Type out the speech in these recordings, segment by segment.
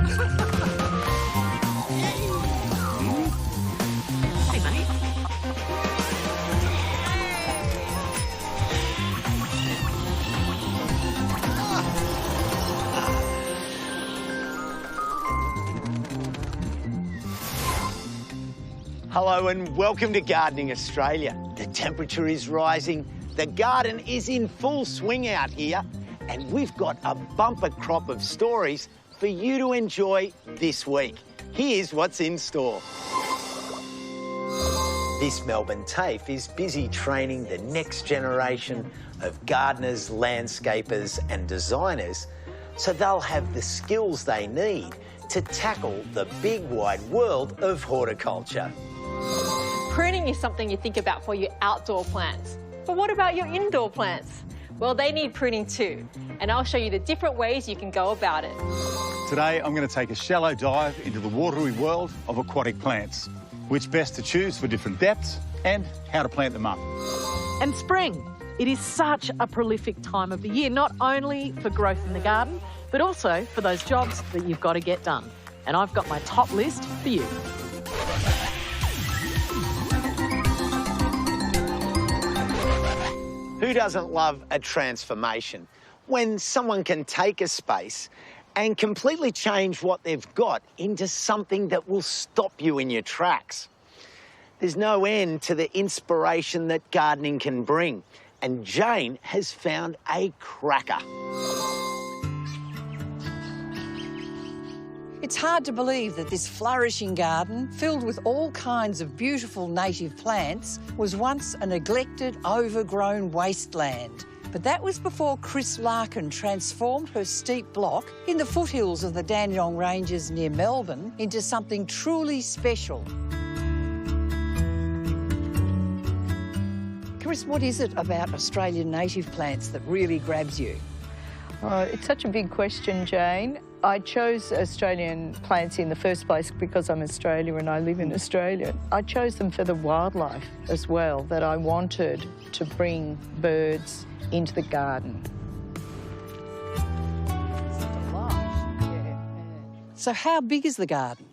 Hey, mate. Hello and welcome to Gardening Australia. The temperature is rising, the garden is in full swing out here, and we've got a bumper crop of stories for you to enjoy this week. Here's what's in store. This Melbourne TAFE is busy training the next generation of gardeners, landscapers and designers so they'll have the skills they need to tackle the big wide world of horticulture. Pruning is something you think about for your outdoor plants. But what about your indoor plants? Well, they need pruning too, and I'll show you the different ways you can go about it. Today, I'm going to take a shallow dive into the watery world of aquatic plants, which best to choose for different depths and how to plant them up. And spring. It is such a prolific time of the year, not only for growth in the garden, but also for those jobs that you've got to get done. And I've got my top list for you. Who doesn't love a transformation? When someone can take a space and completely change what they've got into something that will stop you in your tracks. There's no end to the inspiration that gardening can bring, and Jane has found a cracker. It's hard to believe that this flourishing garden, filled with all kinds of beautiful native plants, was once a neglected, overgrown wasteland. But that was before Chris Larkin transformed her steep block in the foothills of the Dandenong Ranges near Melbourne into something truly special. Chris, what is it about Australian native plants that really grabs you? It's such a big question, Jane. I chose Australian plants in the first place because I'm Australian and I live in Australia. I chose them for the wildlife as well, that I wanted to bring birds into the garden. So how big is the garden?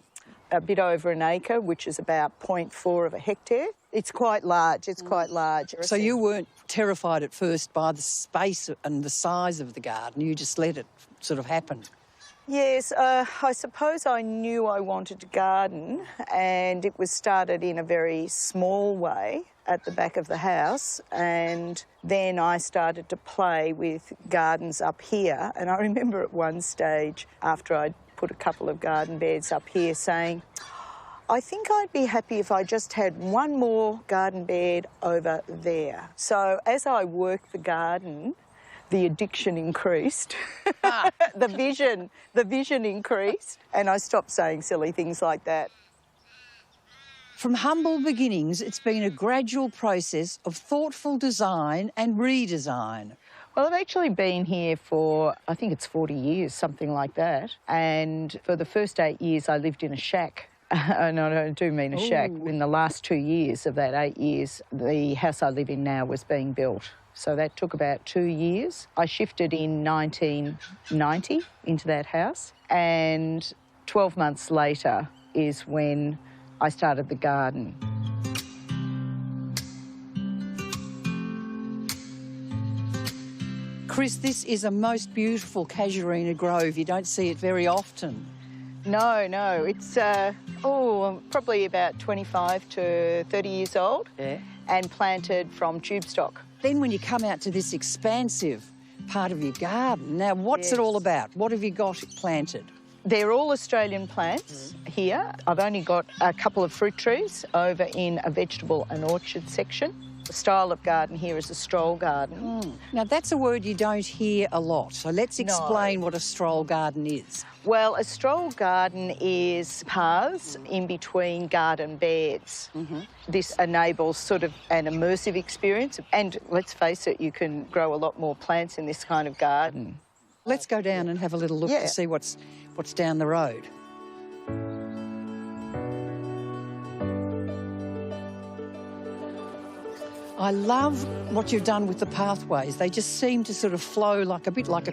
A bit over an acre, which is about 0.4 of a hectare. It's quite large, it's quite large. So you weren't terrified at first by the space and the size of the garden, you just let it sort of happen? Yes, I suppose I knew I wanted to garden, and it was started in a very small way at the back of the house, and then I started to play with gardens up here. And I remember at one stage, after I'd put a couple of garden beds up here, saying, I think I'd be happy if I just had one more garden bed over there. So as I worked the garden, the addiction increased, the vision increased, and I stopped saying silly things like that. From humble beginnings, it's been a gradual process of thoughtful design and redesign. Well, I've actually been here for, I think it's 40 years, something like that. And for the first 8 years, I lived in a shack. And I do mean a shack. In the last 2 years of that 8 years, the house I live in now was being built. So that took about 2 years. I shifted in 1990 into that house, and 12 months later is when I started the garden. Chris, this is a most beautiful casuarina grove. You don't see it very often. No, it's probably about 25 to 30 years old, and planted from tube stock. Then when you come out to this expansive part of your garden, now what's it all about? What have you got planted? They're all Australian plants here. I've only got a couple of fruit trees over in a vegetable and orchard section. The style of garden here is a stroll garden. Now, that's a word you don't hear a lot, so let's explain what a stroll garden is. Well, a stroll garden is paths in between garden beds. This enables sort of an immersive experience, and let's face it, you can grow a lot more plants in this kind of garden. Let's go down and have a little look to see what's down the road. I love what you've done with the pathways. They just seem to sort of flow like a bit like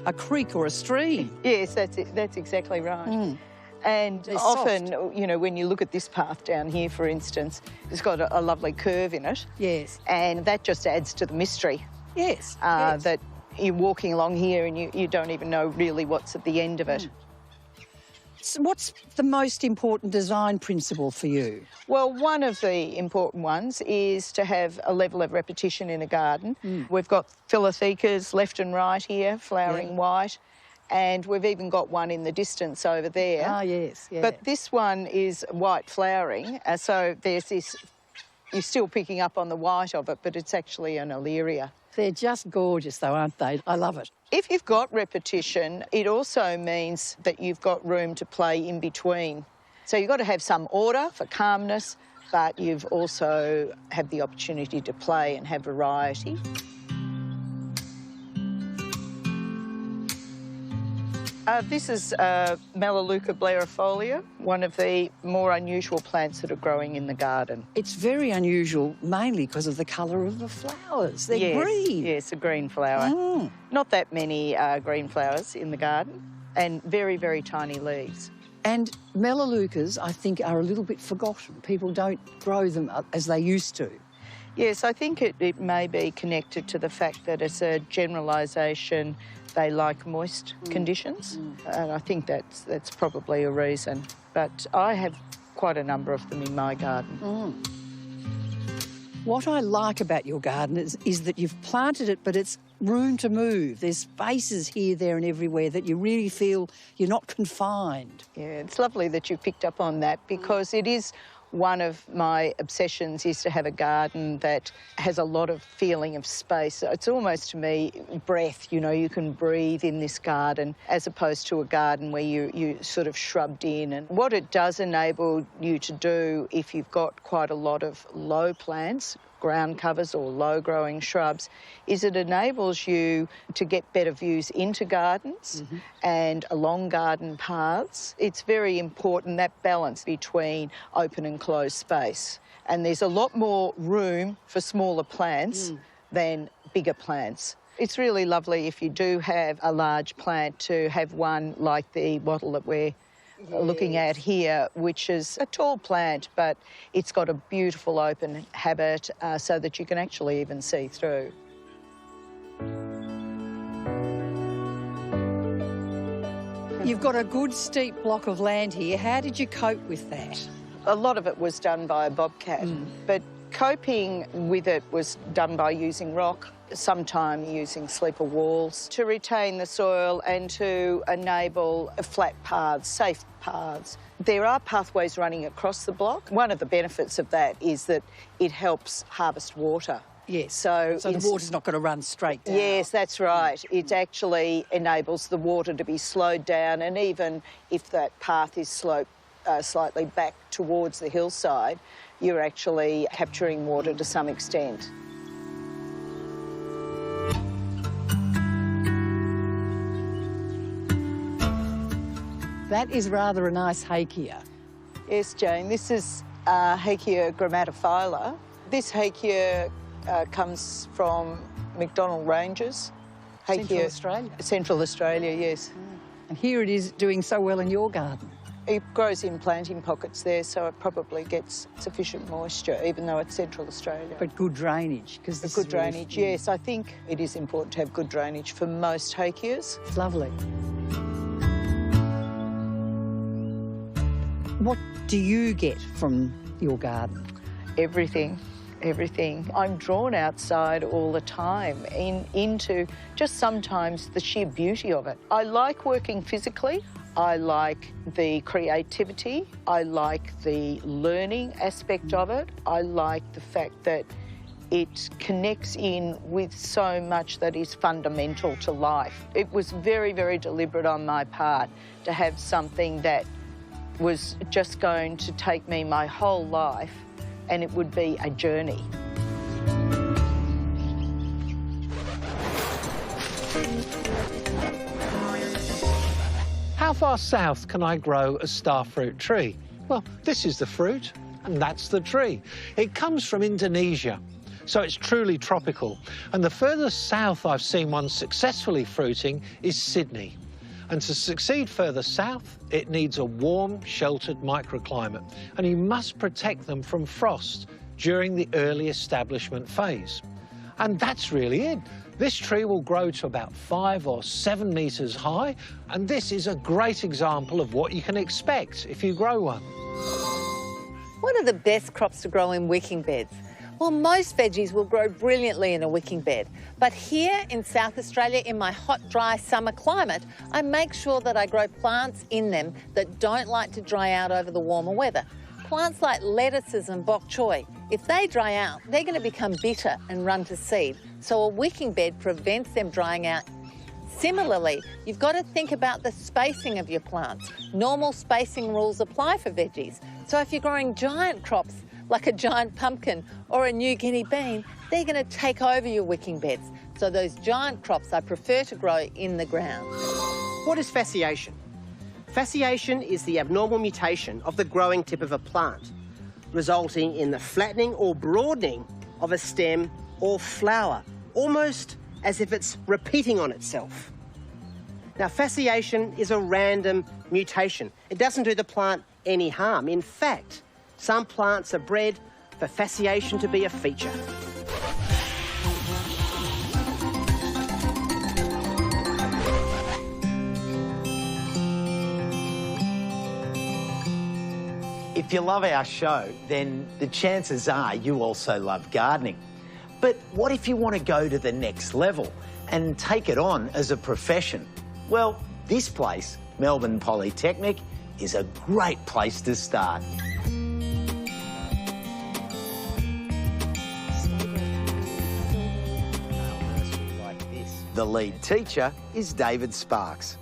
a creek or a stream. Yes, that's it. That's exactly right. And They're often, soft. you know, when you look at this path down here, for instance, it's got a lovely curve in it. Yes. And that just adds to the mystery. Yes. That you're walking along here and you don't even know really what's at the end of it. So what's the most important design principle for you? Well, one of the important ones is to have a level of repetition in a garden. We've got philothekas left and right here, flowering white, and we've even got one in the distance over there. Ah, yes, yeah. But this one is white flowering, so there's this, you're still picking up on the white of it, but it's actually an Aleria. They're just gorgeous, though, aren't they? I love it. If you've got repetition, it also means that you've got room to play in between. So you've got to have some order for calmness, but you've also had the opportunity to play and have variety. This is Melaleuca blaireifolia, one of the more unusual plants that are growing in the garden. It's very unusual, mainly because of the colour of the flowers. They're green. Yes, a green flower. Not that many green flowers in the garden, and very, very tiny leaves. And Melaleucas, I think, are a little bit forgotten. People don't grow them as they used to. Yes, I think it may be connected to the fact that it's a generalisation. They like moist conditions, and I think that's probably a reason. But I have quite a number of them in my garden. What I like about your garden is that you've planted it, but it's room to move. There's spaces here, there and everywhere that you really feel you're not confined. Yeah, it's lovely that you picked up on that, because it is one of my obsessions is to have a garden that has a lot of feeling of space. It's almost, to me, breath. You know, you can breathe in this garden as opposed to a garden where you sort of shrubbed in. And what it does enable you to do if you've got quite a lot of low plants, ground covers or low-growing shrubs, is it enables you to get better views into gardens and along garden paths. It's very important, that balance between open and closed space. And there's a lot more room for smaller plants than bigger plants. It's really lovely if you do have a large plant to have one like the wattle that we're looking at here, which is a tall plant, but it's got a beautiful open habit so that you can actually even see through. You've got a good steep block of land here. How did you cope with that? A lot of it was done by a bobcat, but coping with it was done by using rock, sometimes using sleeper walls to retain the soil and to enable flat paths, safe paths. There are pathways running across the block. One of the benefits of that is that it helps harvest water. Yes, so the water's not going to run straight down. Yes, that's right. It actually enables the water to be slowed down, and even if that path is sloped slightly back towards the hillside, you're actually capturing water to some extent. That is rather a nice hakea. Yes, Jane, this is Hakea grammatophylla. This Hakea comes from McDonnell Ranges. Central Australia. Central Australia, yes. And here it is doing so well in your garden. It grows in planting pockets there, so it probably gets sufficient moisture, even though it's Central Australia. But good drainage, because this good is really drainage, yes. I think it is important to have good drainage for most Hakeas. It's lovely. What do you get from your garden? Everything. Everything. I'm drawn outside all the time into just sometimes the sheer beauty of it. I like working physically. I like the creativity. I like the learning aspect of it. I like the fact that it connects in with so much that is fundamental to life. It was very, very deliberate on my part to have something that was just going to take me my whole life, and it would be a journey. How far south can I grow a starfruit tree? Well, this is the fruit, and that's the tree. It comes from Indonesia. so it's truly tropical. And the furthest south I've seen one successfully fruiting is Sydney. And to succeed further south, it needs a warm, sheltered microclimate, and you must protect them from frost during the early establishment phase. And that's really it. This tree will grow to about 5 or 7 metres high, and this is a great example of what you can expect if you grow one. What are the best crops to grow in wicking beds? Well, most veggies will grow brilliantly in a wicking bed, but here in South Australia, in my hot, dry summer climate, I make sure that I grow plants in them that don't like to dry out over the warmer weather. Plants like lettuces and bok choy, if they dry out, they're going to become bitter and run to seed, so a wicking bed prevents them drying out. Similarly, you've got to think about the spacing of your plants. Normal spacing rules apply for veggies, so if you're growing giant crops, like a giant pumpkin or a New Guinea bean, they're going to take over your wicking beds. So those giant crops I prefer to grow in the ground. What is fasciation? Fasciation is the abnormal mutation of the growing tip of a plant, resulting in the flattening or broadening of a stem or flower, almost as if it's repeating on itself. Now, fasciation is a random mutation. It doesn't do the plant any harm. In fact, some plants are bred for fasciation to be a feature. If you love our show, then the chances are you also love gardening. But what if you want to go to the next level and take it on as a profession? Well, this place, Melbourne Polytechnic, is a great place to start. The lead teacher is David Sparks.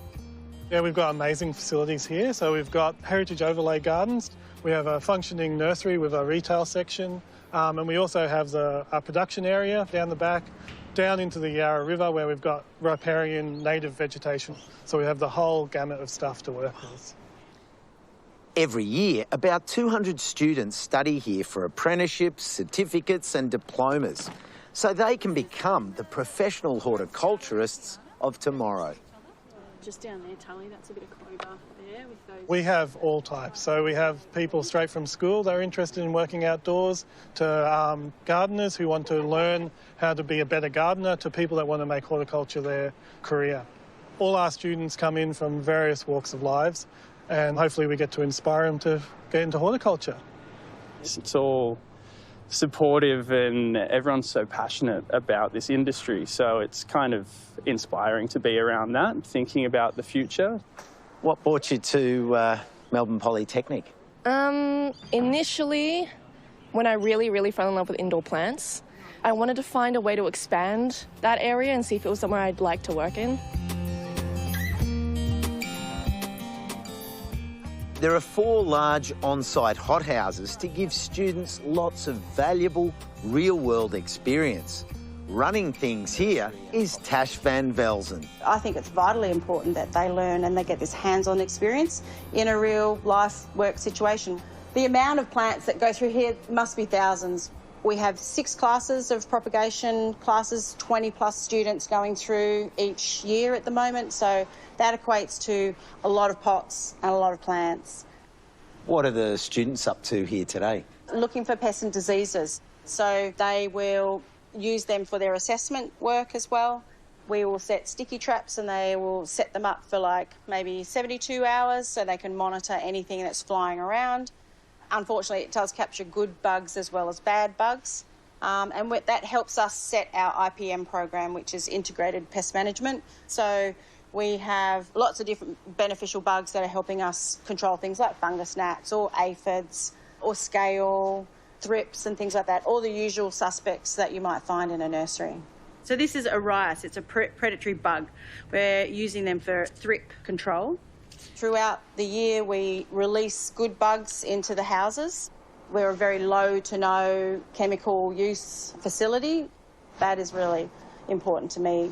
Yeah, we've got amazing facilities here. So we've got heritage overlay gardens. We have a functioning nursery with a retail section. And we also have our production area down the back, down into the Yarra River where we've got riparian native vegetation. So we have the whole gamut of stuff to work with. Every year, about 200 students study here for apprenticeships, certificates and diplomas, so they can become the professional horticulturists of tomorrow. Just down there, Tully, that's a bit of clover there with those. We have all types. So we have people straight from school that are interested in working outdoors, to gardeners who want to learn how to be a better gardener, to people that want to make horticulture their career. All our students come in from various walks of lives, and hopefully we get to inspire them to get into horticulture. It's all supportive and everyone's so passionate about this industry, so it's kind of inspiring to be around that, thinking about the future. What brought you to Melbourne Polytechnic? Initially, when I really fell in love with indoor plants, I wanted to find a way to expand that area and see if it was somewhere I'd like to work in. There are 4 large on-site hothouses to give students lots of valuable real-world experience. Running things here is Tash van Velzen. I think it's vitally important that they learn and they get this hands-on experience in a real life work situation. The amount of plants that go through here must be thousands. We have 6 classes of propagation classes, 20+ students going through each year at the moment, so that equates to a lot of pots and a lot of plants. What are the students up to here today? Looking for pests and diseases, so they will use them for their assessment work as well. We will set sticky traps and they will set them up for like maybe 72 hours so they can monitor anything that's flying around. Unfortunately, it does capture good bugs as well as bad bugs. And that helps us set our IPM program, which is Integrated Pest Management. So we have lots of different beneficial bugs that are helping us control things like fungus gnats or aphids or scale, thrips and things like that, all the usual suspects that you might find in a nursery. So this is a rice, it's a predatory bug. We're using them for thrip control. Throughout the year, we release good bugs into the houses. We're a very low to no chemical use facility. That is really important to me,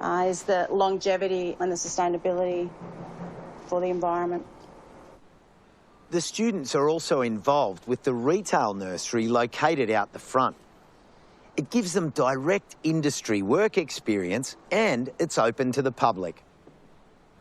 is the longevity and the sustainability for the environment. The students are also involved with the retail nursery located out the front. It gives them direct industry work experience and it's open to the public.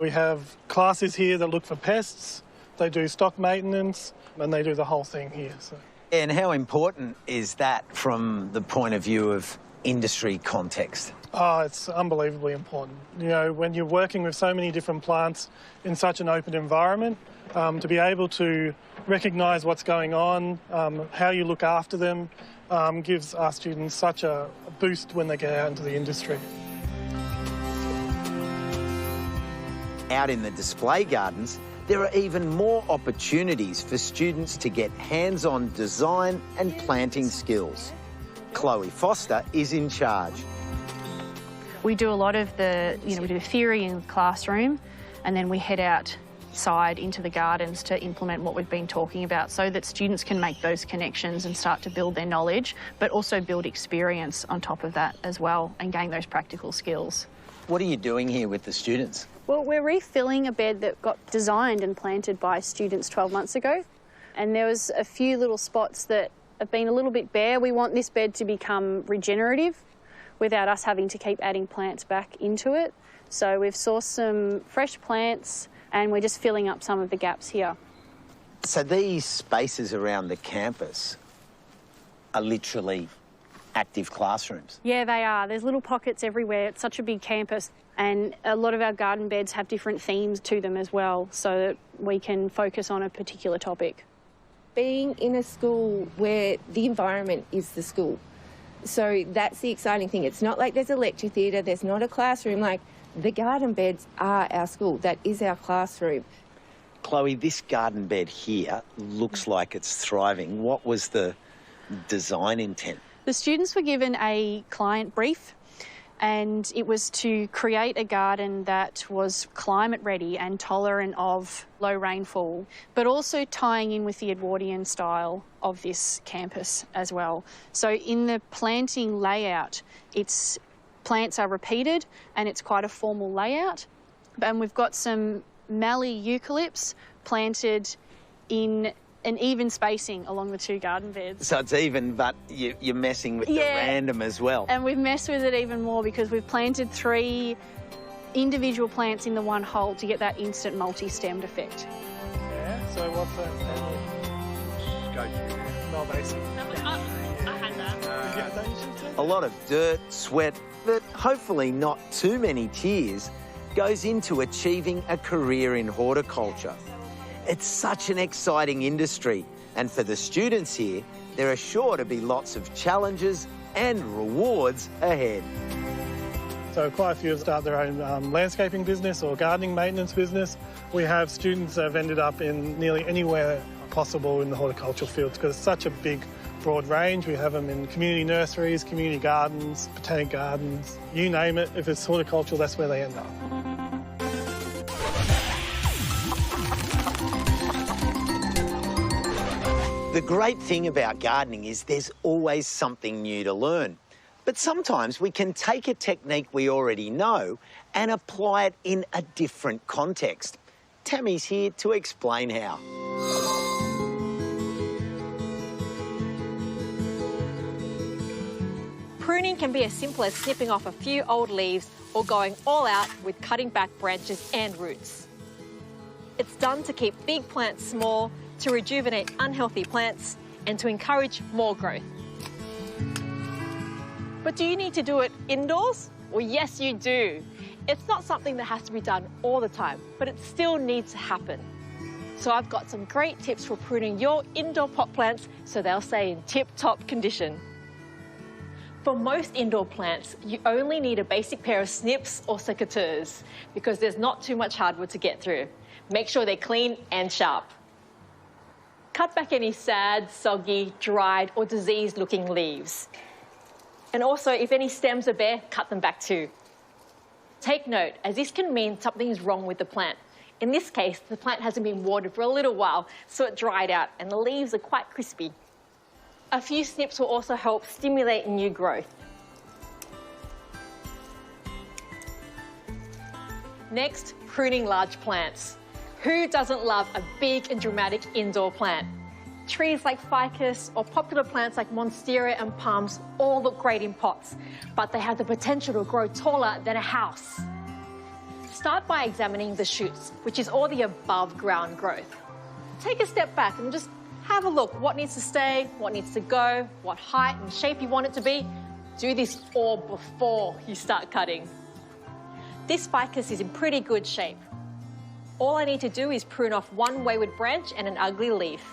We have classes here that look for pests, they do stock maintenance, and they do the whole thing here. So. And how important is that from the point of view of industry context? Oh, it's unbelievably important. You know, when you're working with so many different plants in such an open environment, to be able to recognise what's going on, how you look after them, gives our students such a boost when they get out into the industry. Out in the display gardens, there are even more opportunities for students to get hands-on design and planting skills. Chloe Foster is in charge. We do a lot of we do theory in the classroom, and then we head outside into the gardens to implement what we've been talking about so that students can make those connections and start to build their knowledge, but also build experience on top of that as well and gain those practical skills. What are you doing here with the students? Well, we're refilling a bed that got designed and planted by students 12 months ago. And there was a few little spots that have been a little bit bare. We want this bed to become regenerative without us having to keep adding plants back into it. So we've sourced some fresh plants and we're just filling up some of the gaps here. So these spaces around the campus are literally active classrooms? Yeah, they are. There's little pockets everywhere. It's such a big campus. And a lot of our garden beds have different themes to them as well, so that we can focus on a particular topic. Being in a school where the environment is the school. So that's the exciting thing. It's not like there's a lecture theatre, there's not a classroom. Like, the garden beds are our school. That is our classroom. Chloe, this garden bed here looks like it's thriving. What was the design intent? The students were given a client brief, and it was to create a garden that was climate ready and tolerant of low rainfall, but also tying in with the Edwardian style of this campus as well. So in the planting layout, plants are repeated and it's quite a formal layout. And we've got some Millie eucalypts planted in an even spacing along the two garden beds. So it's even, but you're messing with the random as well. And we've messed with it even more because we've planted 3 individual plants in the one hole to get that instant multi-stemmed effect. Yeah, so what's that? No, basic. I had that. A lot of dirt, sweat, but hopefully not too many tears goes into achieving a career in horticulture. It's such an exciting industry, and for the students here, there are sure to be lots of challenges and rewards ahead. So quite a few have started their own landscaping business or gardening maintenance business. We have students that have ended up in nearly anywhere possible in the horticultural fields because it's such a big, broad range. We have them in community nurseries, community gardens, botanic gardens, you name it. If it's horticultural, that's where they end up. The great thing about gardening is there's always something new to learn. But sometimes we can take a technique we already know and apply it in a different context. Tammy's here to explain how. Pruning can be as simple as snipping off a few old leaves or going all out with cutting back branches and roots. It's done to keep big plants small, to rejuvenate unhealthy plants, and to encourage more growth. But do you need to do it indoors? Well, yes, you do. It's not something that has to be done all the time, but it still needs to happen. So I've got some great tips for pruning your indoor pot plants so they'll stay in tip-top condition. For most indoor plants, you only need a basic pair of snips or secateurs because there's not too much hardwood to get through. Make sure they're clean and sharp. Cut back any sad, soggy, dried or diseased-looking leaves. And also, if any stems are bare, cut them back too. Take note, as this can mean something's wrong with the plant. In this case, the plant hasn't been watered for a little while, so it dried out and the leaves are quite crispy. A few snips will also help stimulate new growth. Next, pruning large plants. Who doesn't love a big and dramatic indoor plant? Trees like ficus or popular plants like monstera and palms all look great in pots, but they have the potential to grow taller than a house. Start by examining the shoots, which is all the above ground growth. Take a step back and just have a look. What needs to stay, what needs to go, what height and shape you want it to be. Do this all before you start cutting. This ficus is in pretty good shape. All I need to do is prune off one wayward branch and an ugly leaf.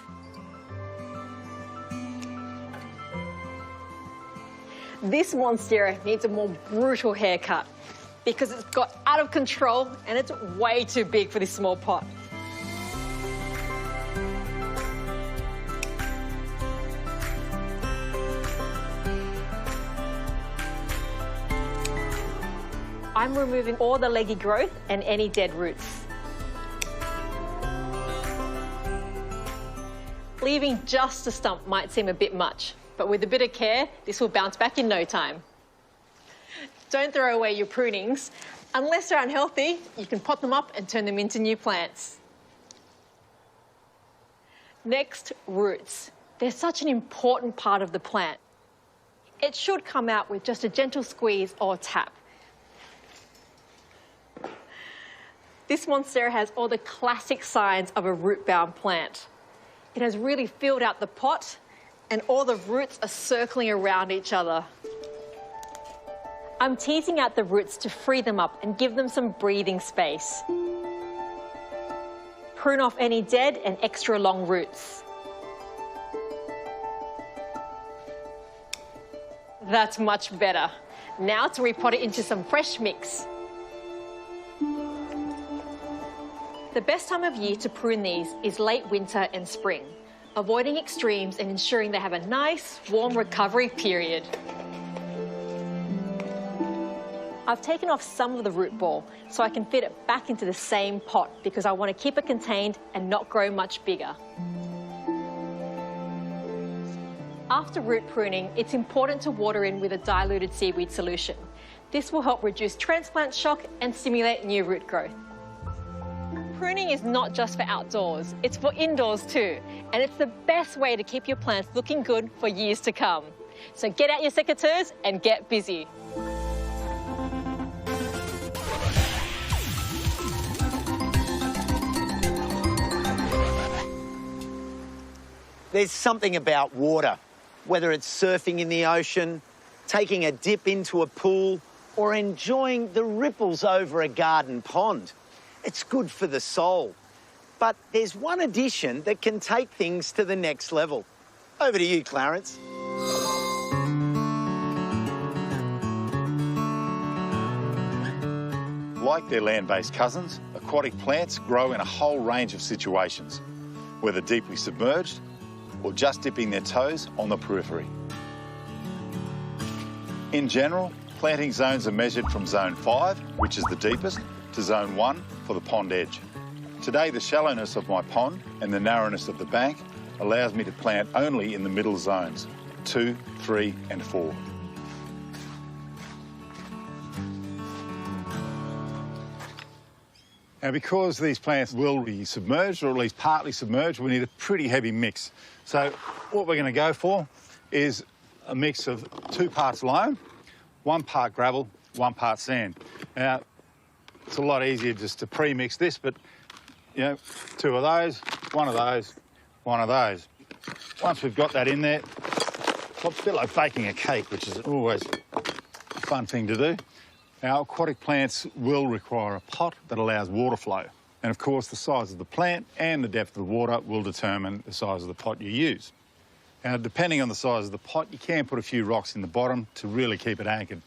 This monstera needs a more brutal haircut because it's got out of control and it's way too big for this small pot. I'm removing all the leggy growth and any dead roots. Leaving just a stump might seem a bit much, but with a bit of care, this will bounce back in no time. Don't throw away your prunings. Unless they're unhealthy, you can pot them up and turn them into new plants. Next, roots. They're such an important part of the plant. It should come out with just a gentle squeeze or tap. This monstera has all the classic signs of a root-bound plant. It has really filled out the pot and all the roots are circling around each other. I'm teasing out the roots to free them up and give them some breathing space. Prune off any dead and extra long roots. That's much better. Now to repot it into some fresh mix. The best time of year to prune these is late winter and spring, avoiding extremes and ensuring they have a nice, warm recovery period. I've taken off some of the root ball so I can fit it back into the same pot because I want to keep it contained and not grow much bigger. After root pruning, it's important to water in with a diluted seaweed solution. This will help reduce transplant shock and stimulate new root growth. Pruning is not just for outdoors, it's for indoors too, and it's the best way to keep your plants looking good for years to come. So get out your secateurs and get busy. There's something about water, whether it's surfing in the ocean, taking a dip into a pool, or enjoying the ripples over a garden pond. It's good for the soul. But there's one addition that can take things to the next level. Over to you, Clarence. Like their land-based cousins, aquatic plants grow in a whole range of situations, whether deeply submerged or just dipping their toes on the periphery. In general, planting zones are measured from zone 5, which is the deepest, to zone 1 for the pond edge. Today, the shallowness of my pond and the narrowness of the bank allows me to plant only in the middle zones, 2, 3 and 4. Now, because these plants will be submerged, or at least partly submerged, we need a pretty heavy mix. So what we're going to go for is a mix of 2 parts loam, 1 part gravel, 1 part sand. Now, it's a lot easier just to pre-mix this, but, you know, 2 of those, 1 of those, 1 of those. Once we've got that in there, it's a bit like baking a cake, which is always a fun thing to do. Now, aquatic plants will require a pot that allows water flow. And, of course, the size of the plant and the depth of the water will determine the size of the pot you use. Now, depending on the size of the pot, you can put a few rocks in the bottom to really keep it anchored.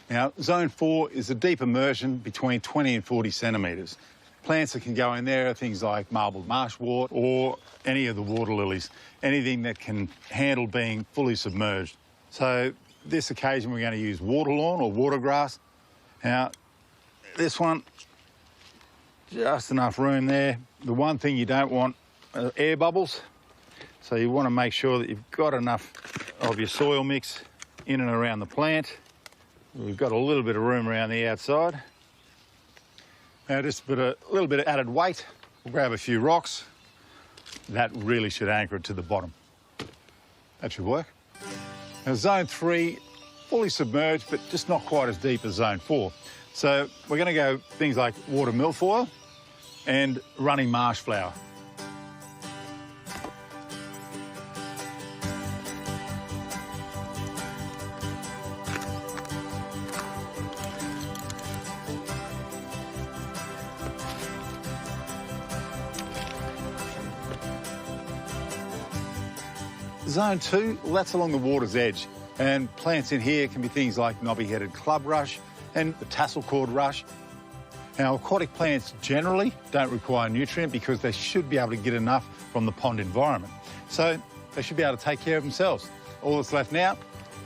Now, zone 4 is a deep immersion between 20 and 40 centimetres. Plants that can go in there are things like marbled marshwort or any of the water lilies, anything that can handle being fully submerged. So this occasion we're going to use water lawn or water grass. Now, this one, just enough room there. The one thing you don't want are air bubbles. So you want to make sure that you've got enough of your soil mix in and around the plant. We've got a little bit of room around the outside. Now, just a little bit of added weight. We'll grab a few rocks, that really should anchor it to the bottom. That should work. Now, zone 3, fully submerged, but just not quite as deep as zone 4. So we're going to go things like water milfoil and running marsh flower. Zone 2, well, that's along the water's edge, and plants in here can be things like knobby-headed club rush and the tassel cord rush. Now, aquatic plants generally don't require nutrient because they should be able to get enough from the pond environment. So they should be able to take care of themselves. All that's left now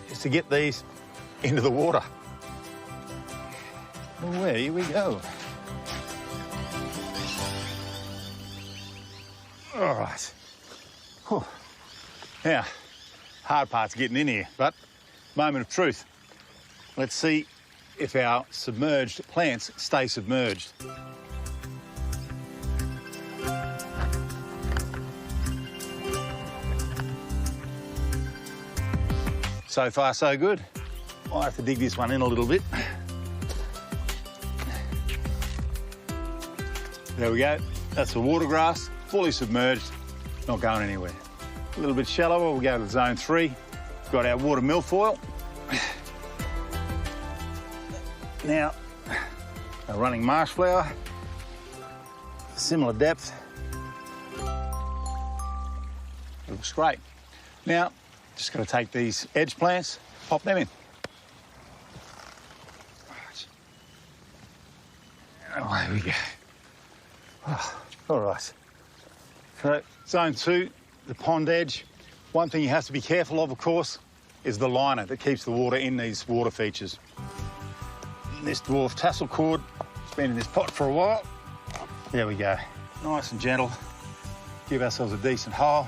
is to get these into the water. Away we go. All right. Whew. Now, hard part's getting in here, but moment of truth. Let's see if our submerged plants stay submerged. So far, so good. I'll have to dig this one in a little bit. There we go. That's the water grass, fully submerged, not going anywhere. A little bit shallower, we'll go to zone 3. Got our water milfoil. Now, a running marsh flower, similar depth. Looks great. Now, just got to take these edge plants, pop them in. Away we go. Oh, all right. So, zone 2, the pond edge. One thing you have to be careful of course, is the liner that keeps the water in these water features. This dwarf tassel cord, it's been in this pot for a while. There we go. Nice and gentle. Give ourselves a decent hole.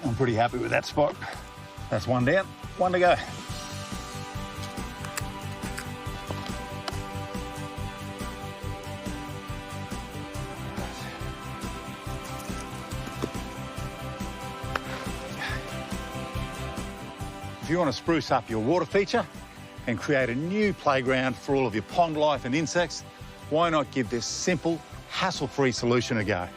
I'm pretty happy with that spot. That's one down, one to go. If you want to spruce up your water feature and create a new playground for all of your pond life and insects, why not give this simple, hassle-free solution a go?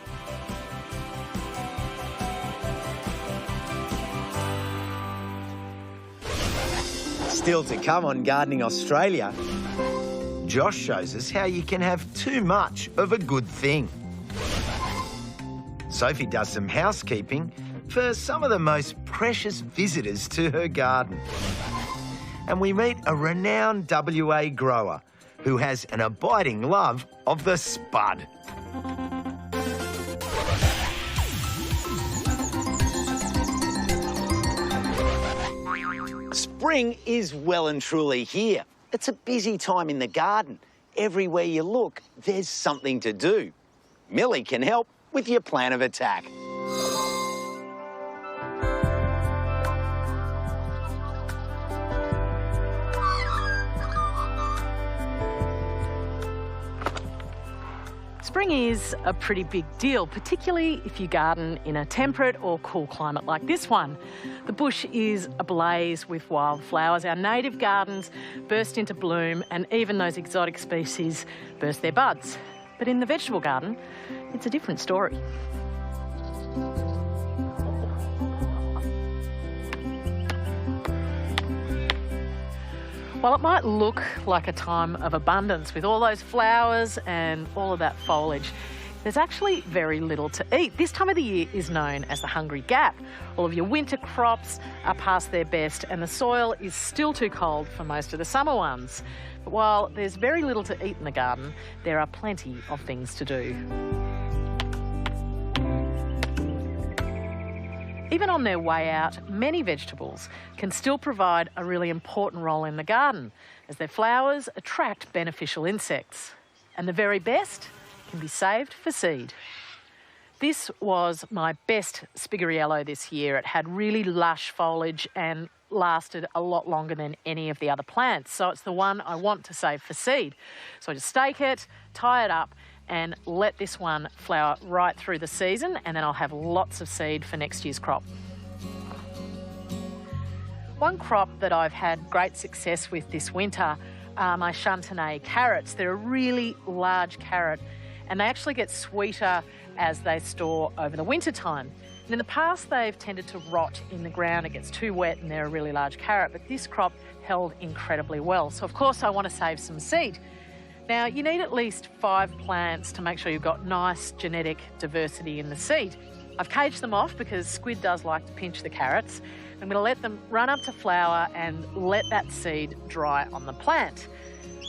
Still to come on Gardening Australia, Josh shows us how you can have too much of a good thing. Sophie does some housekeeping for some of the most precious visitors to her garden. And we meet a renowned WA grower who has an abiding love of the spud. Spring is well and truly here. It's a busy time in the garden. Everywhere you look, there's something to do. Millie can help with your plan of attack. Spring is a pretty big deal, particularly if you garden in a temperate or cool climate like this one. The bush is ablaze with wildflowers. Our native gardens burst into bloom, and even those exotic species burst their buds. But in the vegetable garden, it's a different story. While it might look like a time of abundance with all those flowers and all of that foliage, there's actually very little to eat. This time of the year is known as the hungry gap. All of your winter crops are past their best and the soil is still too cold for most of the summer ones. But while there's very little to eat in the garden, there are plenty of things to do. Even on their way out, many vegetables can still provide a really important role in the garden, as their flowers attract beneficial insects. And the very best can be saved for seed. This was my best Spigariello this year. It had really lush foliage and lasted a lot longer than any of the other plants. So it's the one I want to save for seed. So I just stake it, tie it up, and let this one flower right through the season, and then I'll have lots of seed for next year's crop. One crop that I've had great success with this winter are my Chantenay carrots. They're a really large carrot, and they actually get sweeter as they store over the winter time. And in the past, they've tended to rot in the ground. It gets too wet and they're a really large carrot, but this crop held incredibly well. So of course I want to save some seed. Now you need at least 5 plants to make sure you've got nice genetic diversity in the seed. I've caged them off because squid does like to pinch the carrots. I'm going to let them run up to flower and let that seed dry on the plant.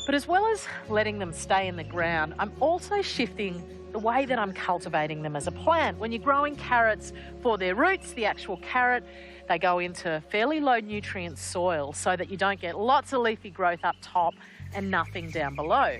But as well as letting them stay in the ground, I'm also shifting the way that I'm cultivating them as a plant. When you're growing carrots for their roots, the actual carrot, they go into fairly low nutrient soil so that you don't get lots of leafy growth up top and nothing down below.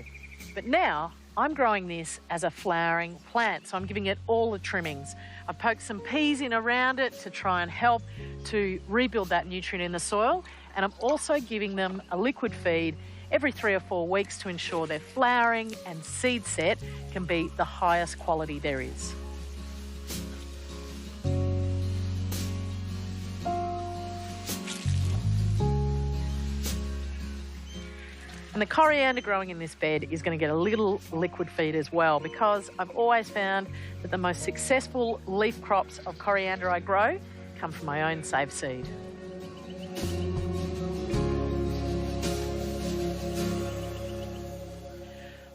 But now I'm growing this as a flowering plant, so I'm giving it all the trimmings. I've poked some peas in around it to try and help to rebuild that nutrient in the soil, and I'm also giving them a liquid feed every 3 or 4 weeks to ensure their flowering and seed set can be the highest quality there is. And the coriander growing in this bed is going to get a little liquid feed as well, because I've always found that the most successful leaf crops of coriander I grow come from my own saved seed.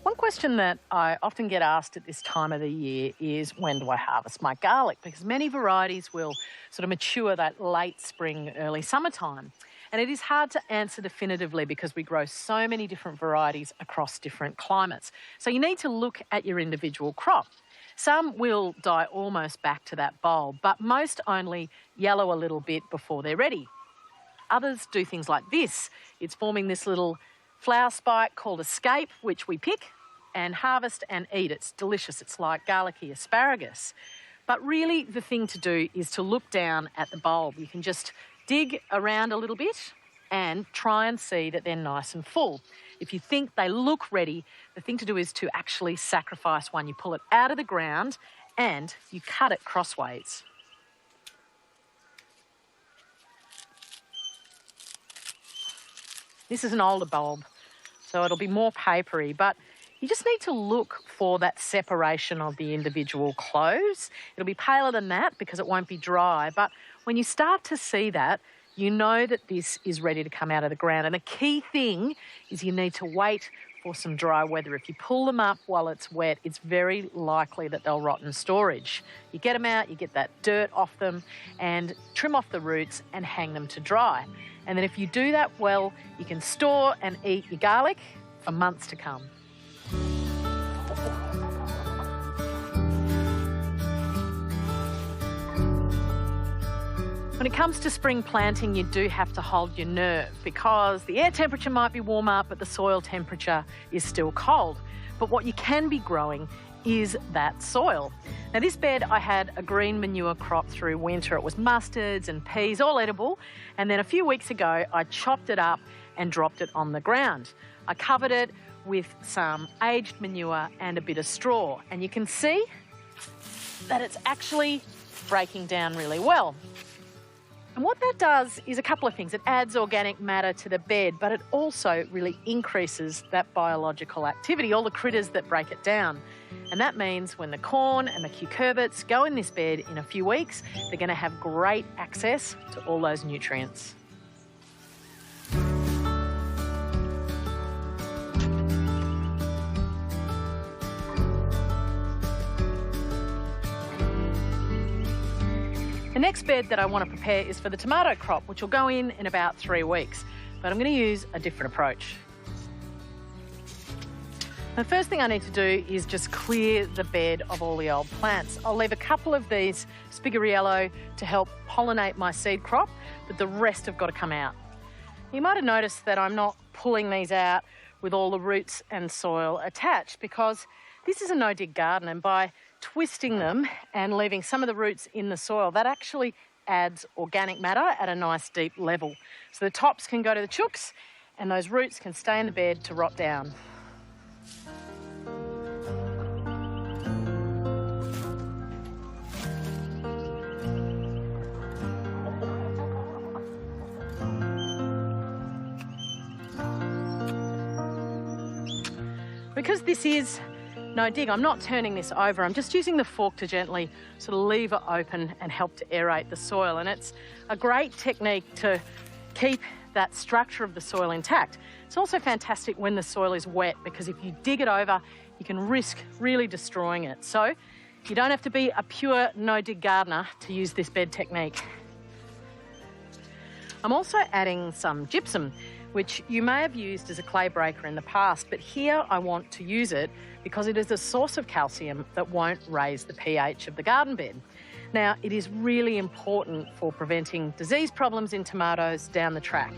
One question that I often get asked at this time of the year is, when do I harvest my garlic? Because many varieties will sort of mature that late spring, early summertime. And it is hard to answer definitively because we grow so many different varieties across different climates. So you need to look at your individual crop. Some will die almost back to that bulb, but most only yellow a little bit before they're ready. Others do things like this. It's forming this little flower spike called escape, which we pick and harvest and eat. It's delicious. It's like garlicky asparagus. But really the thing to do is to look down at the bulb. You can just dig around a little bit and try and see that they're nice and full. If you think they look ready, the thing to do is to actually sacrifice one. You pull it out of the ground and you cut it crossways. This is an older bulb, so it'll be more papery, but you just need to look for that separation of the individual cloves. It'll be paler than that because it won't be dry, but when you start to see that, you know that this is ready to come out of the ground. And the key thing is you need to wait for some dry weather. If you pull them up while it's wet, it's very likely that they'll rot in storage. You get them out, you get that dirt off them and trim off the roots and hang them to dry. And then if you do that well, you can store and eat your garlic for months to come. When it comes to spring planting, you do have to hold your nerve because the air temperature might be warmer, but the soil temperature is still cold. But what you can be growing is that soil. Now this bed, I had a green manure crop through winter. It was mustards and peas, all edible. And then a few weeks ago, I chopped it up and dropped it on the ground. I covered it with some aged manure and a bit of straw. And you can see that it's actually breaking down really well. And what that does is a couple of things. It adds organic matter to the bed, but it also really increases that biological activity, all the critters that break it down. And that means when the corn and the cucurbits go in this bed in a few weeks, they're going to have great access to all those nutrients. The next bed that I want to prepare is for the tomato crop, which will go in about 3 weeks. But I'm going to use a different approach. The first thing I need to do is just clear the bed of all the old plants. I'll leave a couple of these spigariello to help pollinate my seed crop, but the rest have got to come out. You might have noticed that I'm not pulling these out with all the roots and soil attached because this is a no-dig garden, and by twisting them and leaving some of the roots in the soil, that actually adds organic matter at a nice deep level. So the tops can go to the chooks and those roots can stay in the bed to rot down. Because this is no dig, I'm not turning this over. I'm just using the fork to gently sort of leave it open and help to aerate the soil. And it's a great technique to keep that structure of the soil intact. It's also fantastic when the soil is wet, because if you dig it over, you can risk really destroying it. So you don't have to be a pure no-dig gardener to use this bed technique. I'm also adding some gypsum, which you may have used as a clay breaker in the past, but here I want to use it because it is a source of calcium that won't raise the pH of the garden bed. Now, it is really important for preventing disease problems in tomatoes down the track.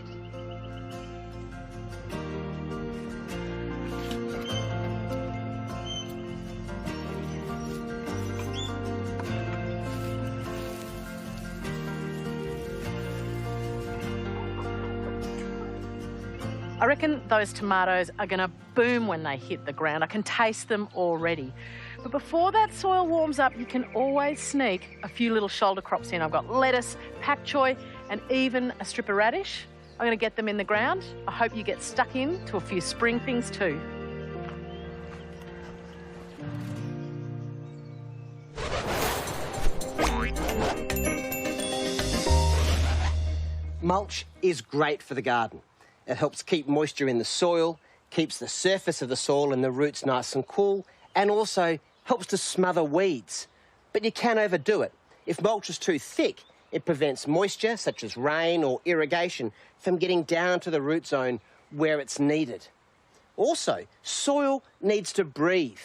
I reckon those tomatoes are going to boom when they hit the ground. I can taste them already. But before that soil warms up, you can always sneak a few little shoulder crops in. I've got lettuce, pak choy, and even a strip of radish. I'm going to get them in the ground. I hope you get stuck in to a few spring things too. Mulch is great for the garden. It helps keep moisture in the soil, keeps the surface of the soil and the roots nice and cool, and also helps to smother weeds. But you can overdo it. If mulch is too thick, it prevents moisture, such as rain or irrigation, from getting down to the root zone where it's needed. Also, soil needs to breathe.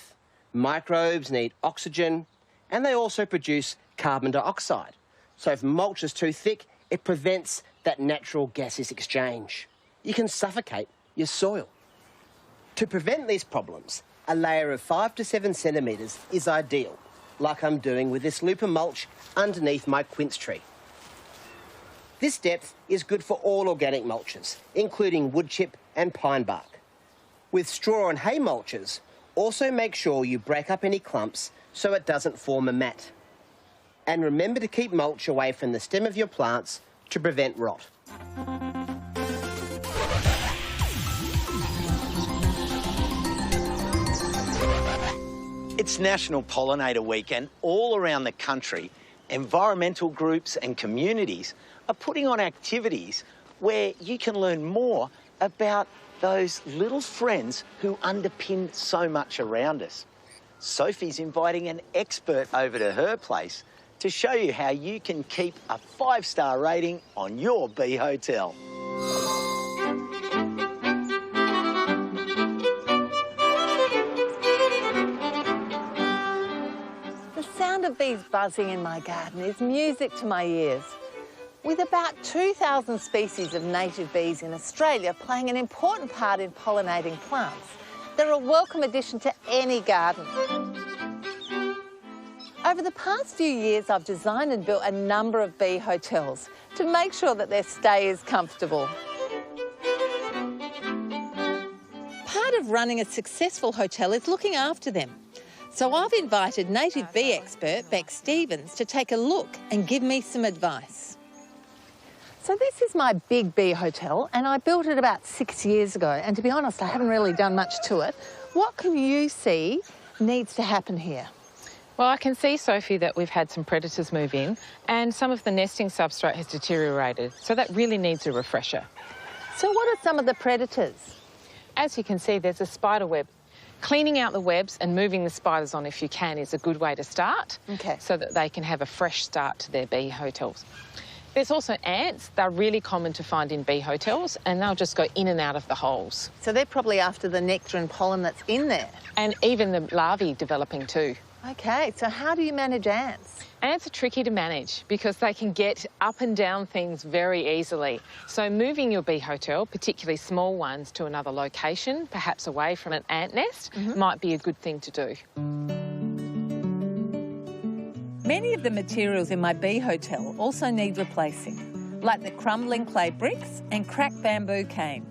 Microbes need oxygen, and they also produce carbon dioxide. So if mulch is too thick, it prevents that natural gaseous exchange. You can suffocate your soil. To prevent these problems, a layer of 5 to 7 centimetres is ideal, like I'm doing with this loop of mulch underneath my quince tree. This depth is good for all organic mulches, including wood chip and pine bark. With straw and hay mulches, also make sure you break up any clumps so it doesn't form a mat. And remember to keep mulch away from the stem of your plants to prevent rot. It's National Pollinator Week, and all around the country, environmental groups and communities are putting on activities where you can learn more about those little friends who underpin so much around us. Sophie's inviting an expert over to her place to show you how you can keep a 5-star rating on your bee hotel. The sound of bees buzzing in my garden is music to my ears. With about 2,000 species of native bees in Australia playing an important part in pollinating plants, they're a welcome addition to any garden. Over the past few years, I've designed and built a number of bee hotels to make sure that their stay is comfortable. Part of running a successful hotel is looking after them. So I've invited native bee expert Beck Stevens to take a look and give me some advice. So this is my big bee hotel, and I built it about 6 years ago, and to be honest, I haven't really done much to it. What can you see needs to happen here? Well, I can see, Sophie, that we've had some predators move in and some of the nesting substrate has deteriorated, so that really needs a refresher. So what are some of the predators? As you can see, there's a spider web. Cleaning out the webs and moving the spiders on if you can is a good way to start, so that they can have a fresh start to their bee hotels. There's also ants. They're really common to find in bee hotels, and they'll just go in and out of the holes. So they're probably after the nectar and pollen that's in there? And even the larvae developing too. OK, so how do you manage ants? Ants are tricky to manage because they can get up and down things very easily. So moving your bee hotel, particularly small ones, to another location, perhaps away from an ant nest, might be a good thing to do. Many of the materials in my bee hotel also need replacing, like the crumbling clay bricks and cracked bamboo cane,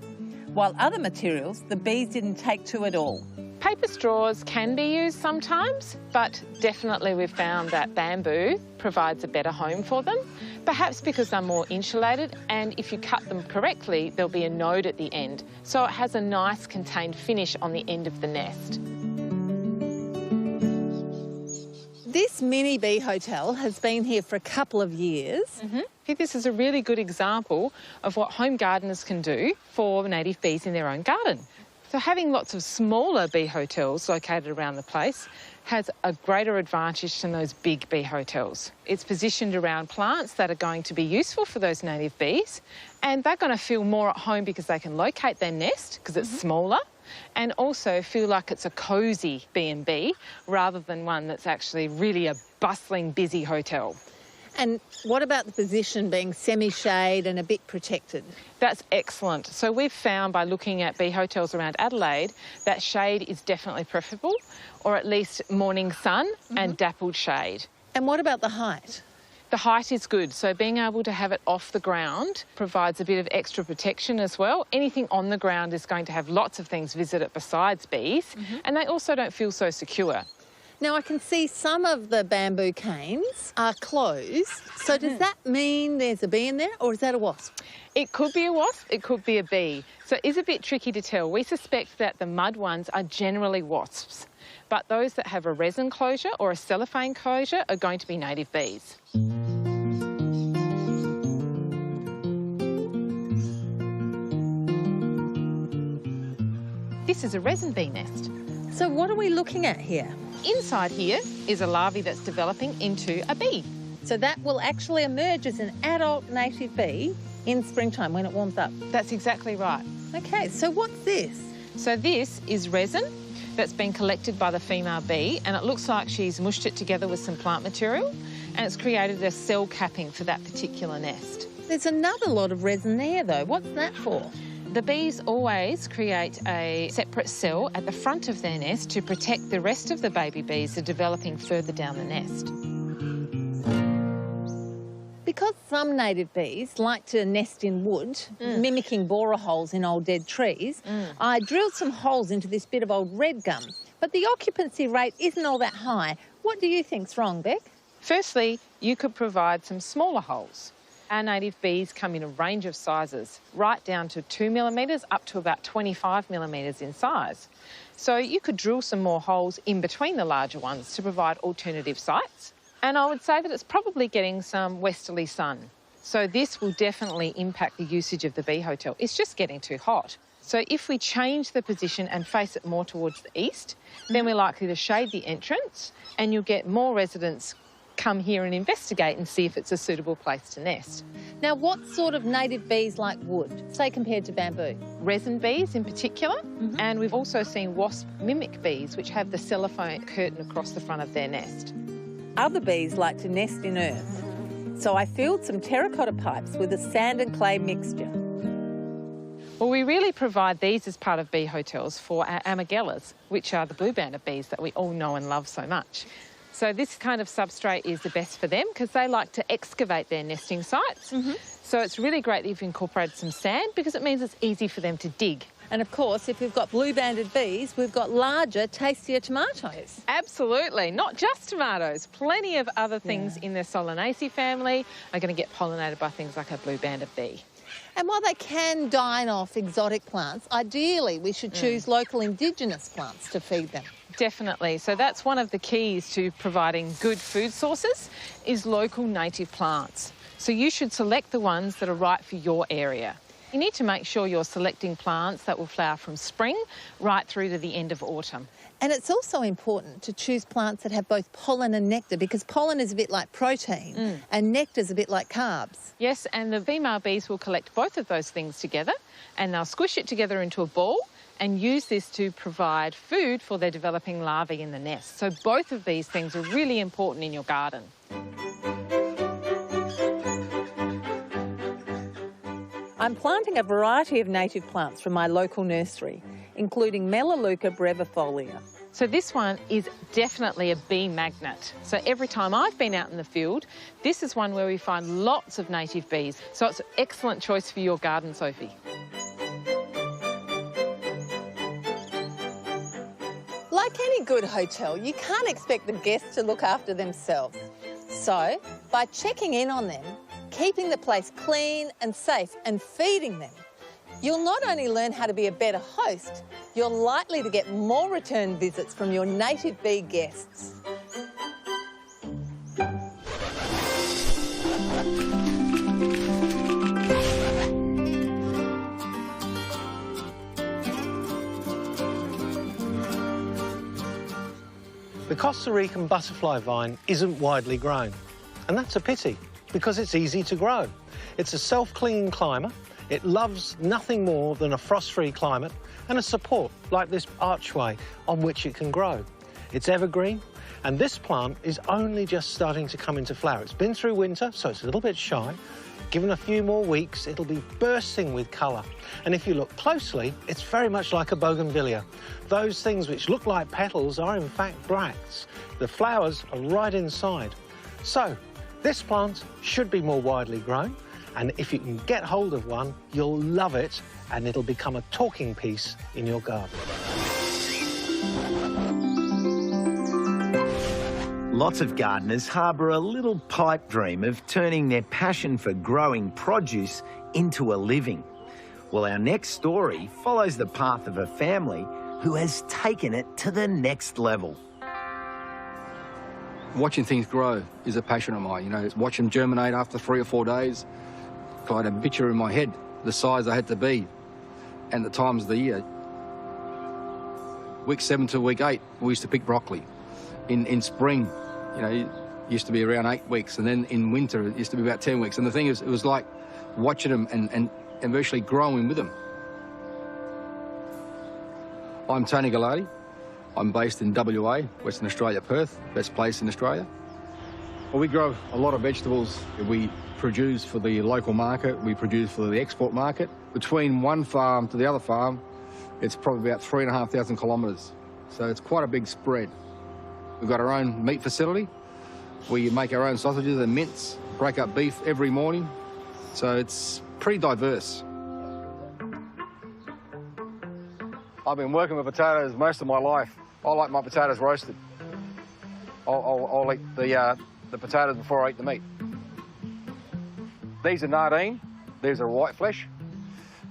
while other materials the bees didn't take to at all. Paper straws can be used sometimes, but definitely we've found that bamboo provides a better home for them. Perhaps because they're more insulated, and if you cut them correctly, there'll be a node at the end. So it has a nice contained finish on the end of the nest. This mini bee hotel has been here for a couple of years. This is a really good example of what home gardeners can do for native bees in their own garden. So having lots of smaller bee hotels located around the place has a greater advantage than those big bee hotels. It's positioned around plants that are going to be useful for those native bees, and they're going to feel more at home because they can locate their nest because it's smaller, and also feel like it's a cosy B&B rather than one that's actually really a bustling, busy hotel. And what about the position being semi-shade and a bit protected? That's excellent. So we've found by looking at bee hotels around Adelaide that shade is definitely preferable, or at least morning sun and dappled shade. And what about the height? The height is good, so being able to have it off the ground provides a bit of extra protection as well. Anything on the ground is going to have lots of things visit it besides bees, and they also don't feel so secure. Now, I can see some of the bamboo canes are closed. So does that mean there's a bee in there, or is that a wasp? It could be a wasp, it could be a bee. So it is a bit tricky to tell. We suspect that the mud ones are generally wasps, but those that have a resin closure or a cellophane closure are going to be native bees. This is a resin bee nest. So what are we looking at here? Inside here is a larvae that's developing into a bee. So that will actually emerge as an adult native bee in springtime when it warms up? That's exactly right. Okay, so what's this? So this is resin that's been collected by the female bee, and it looks like she's mushed it together with some plant material, and it's created a cell capping for that particular nest. There's another lot of resin there though. What's that for? The bees always create a separate cell at the front of their nest to protect the rest of the baby bees that are developing further down the nest. Because some native bees like to nest in wood, mimicking borer holes in old dead trees, I drilled some holes into this bit of old red gum, but the occupancy rate isn't all that high. What do you think's wrong, Beck? Firstly, you could provide some smaller holes. Our native bees come in a range of sizes, right down to 2 millimetres up to about 25 millimetres in size. So you could drill some more holes in between the larger ones to provide alternative sites. And I would say that it's probably getting some westerly sun. So this will definitely impact the usage of the bee hotel. It's just getting too hot. So if we change the position and face it more towards the east, then we're likely to shade the entrance, and you'll get more residents come here and investigate and see if it's a suitable place to nest. Now, what sort of native bees like wood, say compared to bamboo? Resin bees in particular, and we've also seen wasp mimic bees which have the cellophane curtain across the front of their nest. Other bees like to nest in earth, so I filled some terracotta pipes with a sand and clay mixture. Well, we really provide these as part of bee hotels for our Amagellas, which are the blue-banded bees that we all know and love so much. So this kind of substrate is the best for them because they like to excavate their nesting sites. So it's really great that you've incorporated some sand because it means it's easy for them to dig. And of course, if we've got blue-banded bees, we've got larger, tastier tomatoes. Absolutely, not just tomatoes. Plenty of other things in the Solanaceae family are going to get pollinated by things like a blue-banded bee. And while they can dine off exotic plants, ideally we should choose local indigenous plants to feed them. Definitely. So that's one of the keys to providing good food sources is local native plants. So you should select the ones that are right for your area. You need to make sure you're selecting plants that will flower from spring right through to the end of autumn. And it's also important to choose plants that have both pollen and nectar because pollen is a bit like protein and nectar is a bit like carbs. Yes, and the female bees will collect both of those things together and they'll squish it together into a ball and use this to provide food for their developing larvae in the nest. So both of these things are really important in your garden. I'm planting a variety of native plants from my local nursery, including Melaleuca brevifolia. So this one is definitely a bee magnet. So every time I've been out in the field, this is one where we find lots of native bees. So it's an excellent choice for your garden, Sophie. Like any good hotel, you can't expect the guests to look after themselves. So, by checking in on them, keeping the place clean and safe and feeding them, you'll not only learn how to be a better host, you're likely to get more return visits from your native bee guests. The Costa Rican butterfly vine isn't widely grown, and that's a pity because it's easy to grow. It's a self-clinging climber. It loves nothing more than a frost-free climate and a support like this archway on which it can grow. It's evergreen, and this plant is only just starting to come into flower. It's been through winter, so it's a little bit shy. Given a few more weeks, it'll be bursting with colour. And if you look closely, it's very much like a bougainvillea. Those things which look like petals are in fact bracts. The flowers are right inside. So, this plant should be more widely grown, and if you can get hold of one, you'll love it, and it'll become a talking piece in your garden. Lots of gardeners harbour a little pipe dream of turning their passion for growing produce into a living. Well, our next story follows the path of a family who has taken it to the next level. Watching things grow is a passion of mine. You know, watch them germinate after 3 or 4 days. I had a picture in my head, the size they had to be, and the times of the year. Week 7 to week 8, we used to pick broccoli. In spring, you know, it used to be around 8 weeks, and then in winter, it used to be about 10 weeks. And the thing is, it was like watching them and virtually growing with them. I'm Tony Gallardi. I'm based in WA, Western Australia, Perth, best place in Australia. Well, we grow a lot of vegetables. We produce for the local market, we produce for the export market. Between one farm to the other farm, it's probably about 3,500 kilometres. So it's quite a big spread. We've got our own meat facility. We make our own sausages and mince, break up beef every morning. So it's pretty diverse. I've been working with potatoes most of my life. I like my potatoes roasted. I'll eat the potatoes before I eat the meat. These are Nardine. These are white flesh.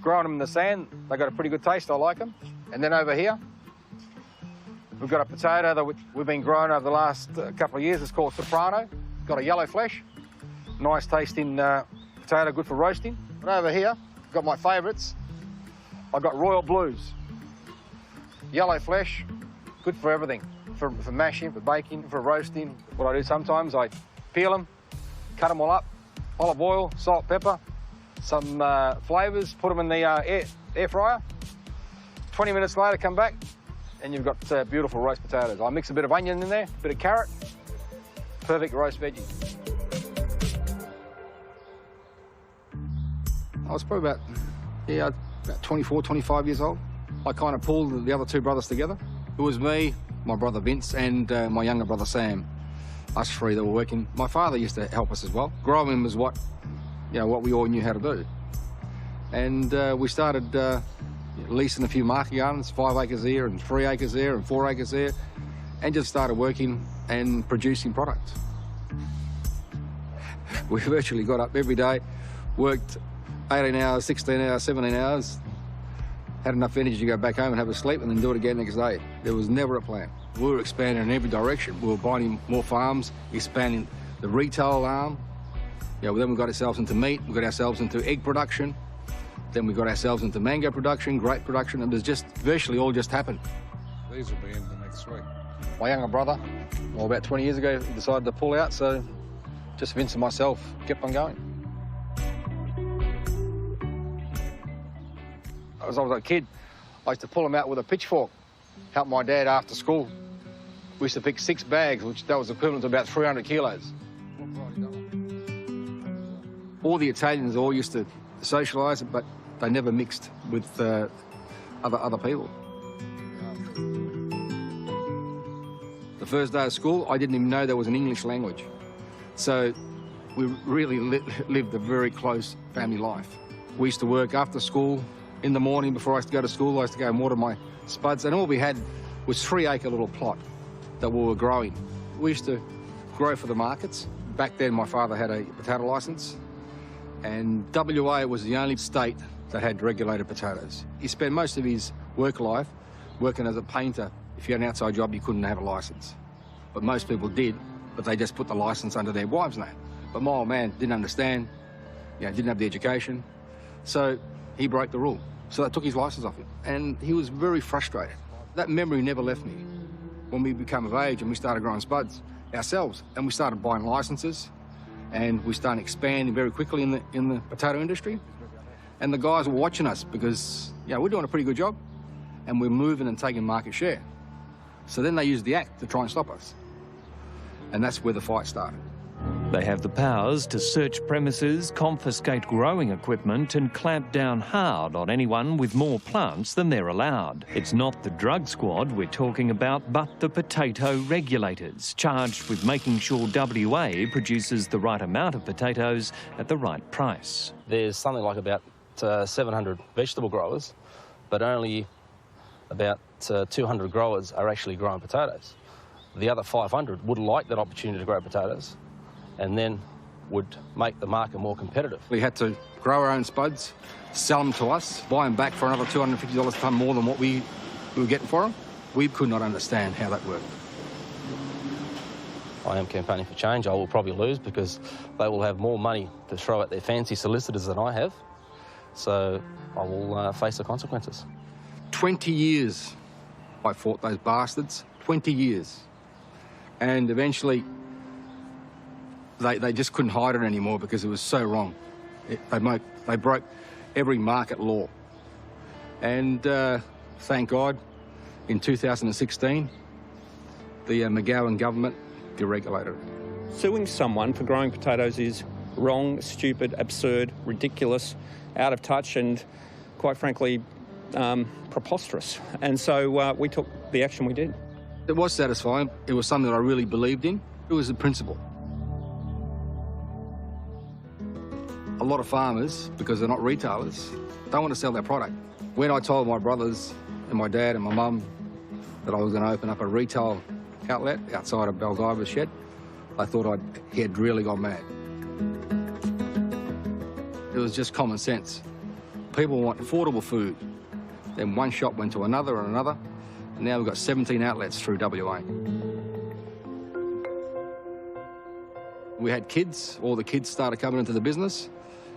Growing them in the sand, they got a pretty good taste. I like them. And then over here, we've got a potato that we've been growing over the last couple of years. It's called Soprano. Got a yellow flesh. Nice tasting potato, good for roasting. But over here, I've got my favourites. I've got Royal Blues. Yellow flesh, good for everything. For mashing, for baking, for roasting. What I do sometimes, I peel them, cut them all up, olive oil, salt, pepper, some flavours, put them in the air fryer. 20 minutes later, come back, and you've got beautiful roast potatoes. I mix a bit of onion in there, a bit of carrot, perfect roast veggie. I was probably about 24, 25 years old. I kind of pulled the other two brothers together. It was me, my brother Vince, and my younger brother Sam. Us three that were working. My father used to help us as well. Growing was what we all knew how to do. And we started leasing a few market gardens, 5 acres here and 3 acres there and 4 acres there, and just started working and producing products. We virtually got up every day, worked 18 hours, 16 hours, 17 hours, had enough energy to go back home and have a sleep and then do it again next day. There was never a plan. We were expanding in every direction. We were buying more farms, expanding the retail arm. Then we got ourselves into meat, we got ourselves into egg production, then we got ourselves into mango production, grape production, and there's just virtually all just happened. These will be in the next week. My younger brother, about 20 years ago, decided to pull out, so just Vince and myself kept on going. As I was a kid, I used to pull them out with a pitchfork, help my dad after school. We used to pick 6 bags, which that was equivalent to about 300 kilos. All the Italians all used to socialise, but they never mixed with other people. The first day of school, I didn't even know there was an English language. So we really lived a very close family life. We used to work after school. In the morning, before I used to go to school, I used to go and water my spuds, and all we had was 3-acre little plot that we were growing. We used to grow for the markets. Back then, my father had a potato licence, And WA was the only state that had regulated potatoes. He spent most of his work life working as a painter. If you had an outside job, you couldn't have a licence. But most people did, but they just put the licence under their wives' name. But my old man didn't understand, didn't have the education, so he broke the rule. So that took his licence off him, and he was very frustrated. That memory never left me. When we became of age and we started growing spuds ourselves, and we started buying licences, and we started expanding very quickly in the potato industry. And the guys were watching us because, we're doing a pretty good job, and we're moving and taking market share. So then they used the Act to try and stop us. And that's where the fight started. They have the powers to search premises, confiscate growing equipment and clamp down hard on anyone with more plants than they're allowed. It's not the drug squad we're talking about, but the potato regulators, charged with making sure WA produces the right amount of potatoes at the right price. There's something like about 700 vegetable growers, but only about 200 growers are actually growing potatoes. The other 500 would like that opportunity to grow potatoes and then would make the market more competitive. We had to grow our own spuds, sell them to us, buy them back for another $250 a tonne more than what we were getting for them. We could not understand how that worked. I am campaigning for change. I will probably lose because they will have more money to throw at their fancy solicitors than I have. So I will face the consequences. 20 years I fought those bastards, 20 years. And eventually they just couldn't hide it anymore because it was so wrong. They broke every market law. And thank God, in 2016, the McGowan government deregulated it. Suing someone for growing potatoes is wrong, stupid, absurd, ridiculous, out of touch and, quite frankly, preposterous. And so we took the action we did. It was satisfying. It was something that I really believed in. It was a principle. A lot of farmers, because they're not retailers, don't want to sell their product. When I told my brothers and my dad and my mum that I was going to open up a retail outlet outside of Baldiver's shed, I thought he had really gone mad. It was just common sense. People want affordable food. Then one shop went to another and another, and now we've got 17 outlets through WA. We had kids, all the kids started coming into the business,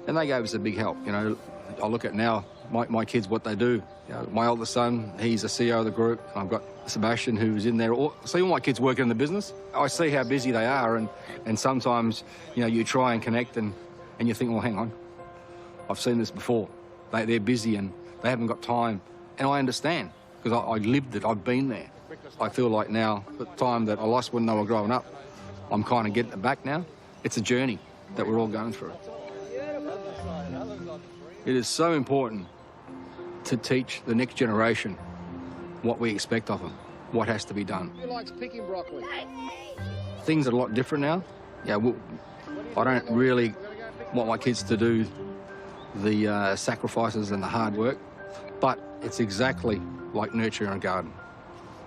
and they gave us a big help. I look at now, my kids, what they do. My oldest son, he's the CEO of the group. I've got Sebastian, who's in there. See all my kids working in the business. I see how busy they are, and sometimes, you try and connect, and you think, well, hang on. I've seen this before. They're busy, and they haven't got time. And I understand, because I lived it, I've been there. I feel like now, the time that I lost when they were growing up, I'm kind of getting it back now. It's a journey that we're all going through. It is so important to teach the next generation what we expect of them, what has to be done. Who likes picking broccoli? Things are a lot different now. I don't really want my kids to do the sacrifices and the hard work, but it's exactly like nurturing a garden.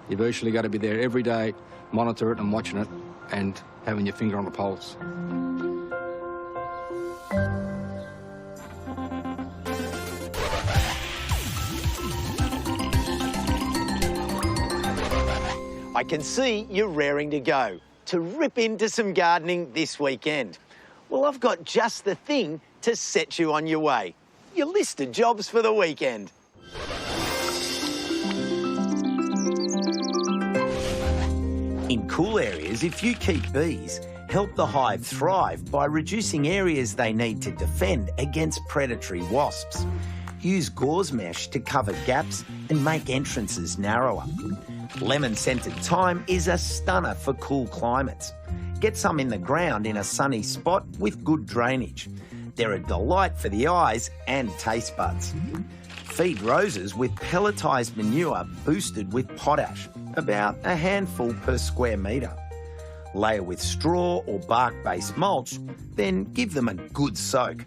You've virtually got to be there every day, monitor it and watching it, and having your finger on the pulse. I can see you're raring to go, to rip into some gardening this weekend. Well, I've got just the thing to set you on your way. Your list of jobs for the weekend. In cool areas, if you keep bees, help the hive thrive by reducing areas they need to defend against predatory wasps. Use gauze mesh to cover gaps and make entrances narrower. Lemon-scented thyme is a stunner for cool climates. Get some in the ground in a sunny spot with good drainage. They're a delight for the eyes and taste buds. Feed roses with pelletised manure boosted with potash, about a handful per square metre. Layer with straw or bark-based mulch, then give them a good soak.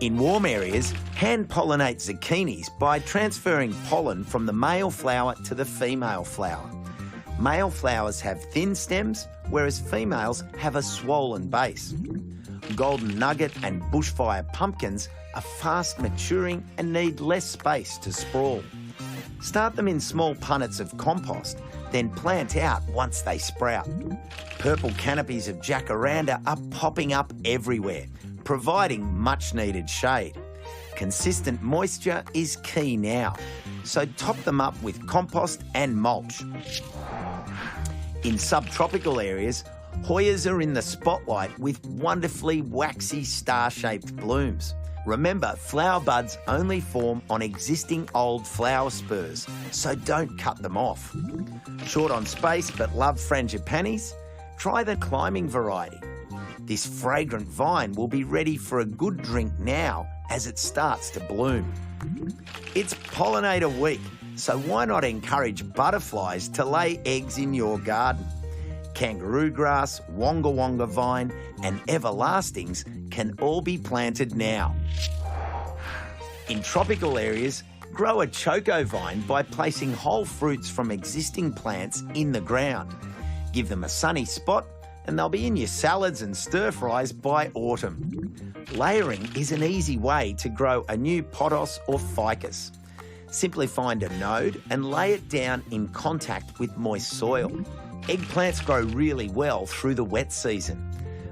In warm areas, hand-pollinate zucchinis by transferring pollen from the male flower to the female flower. Male flowers have thin stems, whereas females have a swollen base. golden nugget and bushfire pumpkins are fast maturing and need less space to sprawl. Start them in small punnets of compost, then plant out once they sprout. Purple canopies of jacaranda are popping up everywhere, providing much-needed shade. Consistent moisture is key now, so top them up with compost and mulch. In subtropical areas, Hoyas are in the spotlight with wonderfully waxy star-shaped blooms. Remember, flower buds only form on existing old flower spurs, so don't cut them off. Short on space but love frangipanis? Try the climbing variety. This fragrant vine will be ready for a good drink now as it starts to bloom. It's pollinator week, so why not encourage butterflies to lay eggs in your garden? Kangaroo grass, wonga wonga vine and everlastings can all be planted now. In tropical areas, grow a choco vine by placing whole fruits from existing plants in the ground. Give them a sunny spot and they'll be in your salads and stir-fries by autumn. Layering is an easy way to grow a new pothos or ficus. Simply find a node and lay it down in contact with moist soil. Eggplants grow really well through the wet season.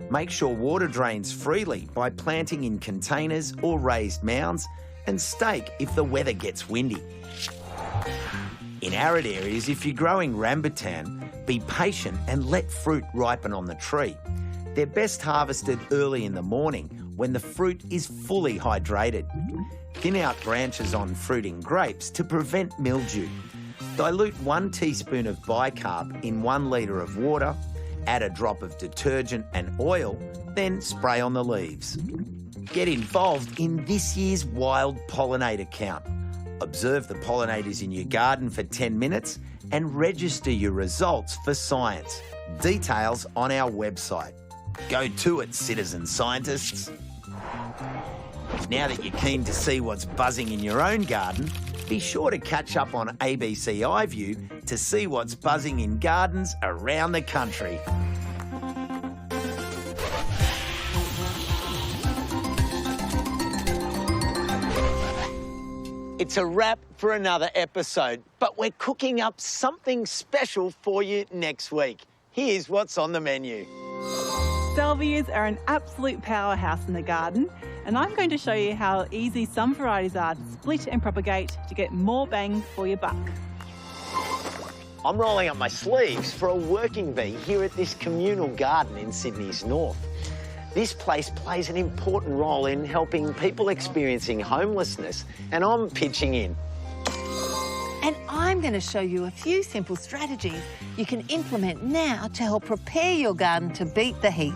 Make sure water drains freely by planting in containers or raised mounds and stake if the weather gets windy. In arid areas, if you're growing rambutan, be patient and let fruit ripen on the tree. They're best harvested early in the morning when the fruit is fully hydrated. Thin out branches on fruiting grapes to prevent mildew. Dilute 1 teaspoon of bicarb in 1 litre of water, add a drop of detergent and oil, then spray on the leaves. Get involved in this year's wild pollinator count. Observe the pollinators in your garden for 10 minutes and register your results for science. Details on our website. Go to it, citizen scientists. Now that you're keen to see what's buzzing in your own garden, be sure to catch up on ABC iView to see what's buzzing in gardens around the country. It's a wrap for another episode, but we're cooking up something special for you next week. Here's what's on the menu. Salvias are an absolute powerhouse in the garden, and I'm going to show you how easy some varieties are to split and propagate to get more bang for your buck. I'm rolling up my sleeves for a working bee here at this communal garden in Sydney's north. This place plays an important role in helping people experiencing homelessness, and I'm pitching in. And I'm going to show you a few simple strategies you can implement now to help prepare your garden to beat the heat.